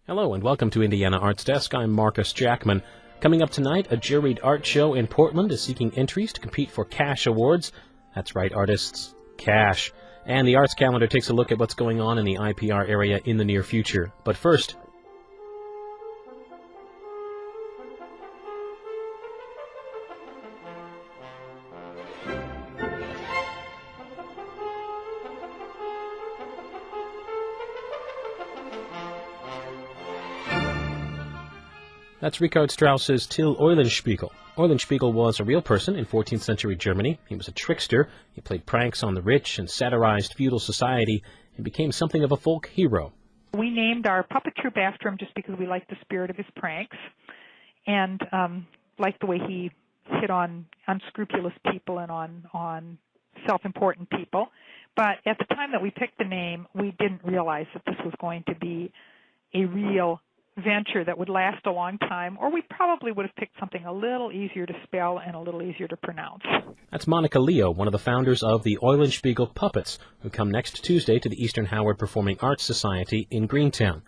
Hello and welcome to Indiana ArtsDesk. I'm Marcus Jackman. Coming up tonight, a juried art show in Portland is seeking entries to compete for cash awards. That's right, artists, cash. And the arts calendar takes a look at what's going on in the IPR area in the near future. But first, that's Richard Strauss's Till Eulenspiegel. Eulenspiegel was a real person in 14th century Germany. He was a trickster. He played pranks on the rich and satirized feudal society and became something of a folk hero. We named our puppet troupe after him just because we liked the spirit of his pranks and liked the way he hit on unscrupulous people and on self-important people. But at the time that we picked the name, we didn't realize that this was going to be a real venture that would last a long time, or we probably would have picked something a little easier to spell and a little easier to pronounce. That's Monica Leo, one of the founders of the Eulenspiegel Puppets, who come next Tuesday to the Eastern Howard Performing Arts Society in Greentown.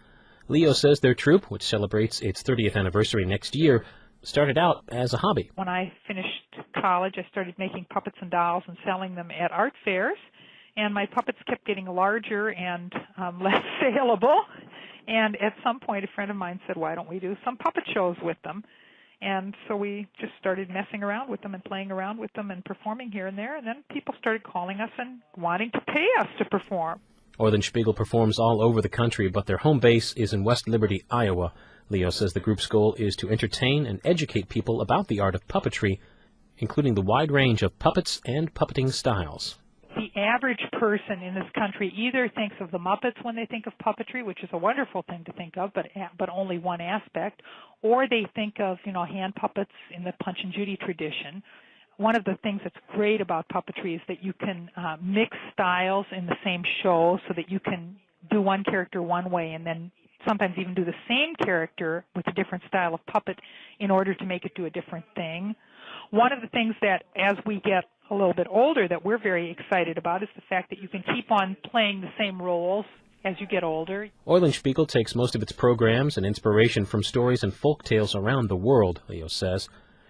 Leo says their troupe, which celebrates its 30th anniversary next year, started out as a hobby. When I finished college, I started making puppets and dolls and selling them at art fairs, and my puppets kept getting larger and less saleable. And at some point, a friend of mine said, why don't we do some puppet shows with them? And so we just started messing around with them and playing around with them and performing here and there. And then people started calling us and wanting to pay us to perform. Eulenspiegel performs all over the country, but their home base is in West Liberty, Iowa. Leo says the group's goal is to entertain and educate people about the art of puppetry, including the wide range of puppets and puppeting styles. The average person in this country either thinks of the Muppets when they think of puppetry, which is a wonderful thing to think of, but only one aspect, or they think of, hand puppets in the Punch and Judy tradition. One of the things that's great about puppetry is that you can mix styles in the same show so that you can do one character one way and then sometimes even do the same character with a different style of puppet in order to make it do a different thing. One of the things that, as we get a little bit older, that we're very excited about is the fact that you can keep on playing the same roles as you get older. Eulenspiegel takes most of its programs and inspiration from stories and folk tales around the world, Leo says,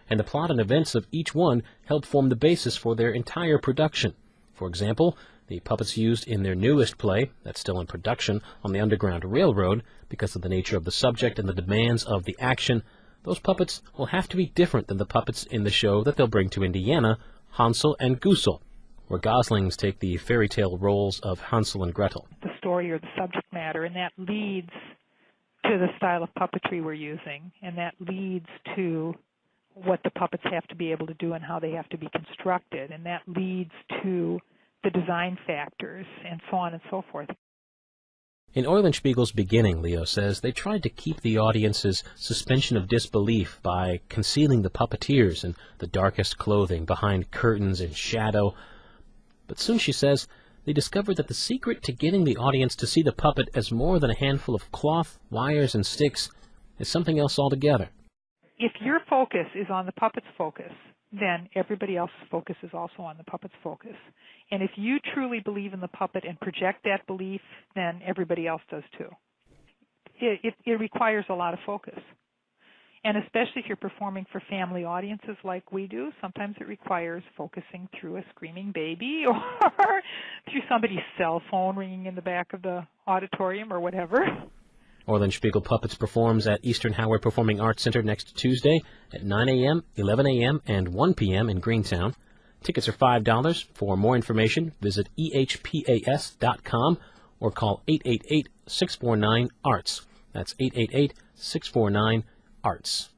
and the plot and events of each one help form the basis for their entire production. For example, the puppets used in their newest play, that's still in production, on the Underground Railroad, because of the nature of the subject and the demands of the action, those puppets will have to be different than the puppets in the show that they'll bring to Indiana, Hansel and Gretel, where goslings take the fairy tale roles of Hansel and Gretel. The story or the subject matter, and that leads to the style of puppetry we're using, and that leads to what the puppets have to be able to do and how they have to be constructed, and that leads to the design factors, and so on and so forth. In Eulenspiegel's beginning, Leo says, they tried to keep the audience's suspension of disbelief by concealing the puppeteers in the darkest clothing behind curtains and shadow. But soon, she says, they discovered that the secret to getting the audience to see the puppet as more than a handful of cloth, wires, and sticks is something else altogether. If your focus is on the puppet's focus, then everybody else's focus is also on the puppet's focus. And if you truly believe in the puppet and project that belief, then everybody else does too. It requires a lot of focus. And especially if you're performing for family audiences like we do, sometimes it requires focusing through a screaming baby or through somebody's cell phone ringing in the back of the auditorium or whatever. Eulenspiegel Puppets performs at Eastern Howard Performing Arts Center next Tuesday at 9 a.m., 11 a.m., and 1 p.m. in Greentown. Tickets are $5. For more information, visit ehpas.com or call 888-649-ARTS. That's 888-649-ARTS.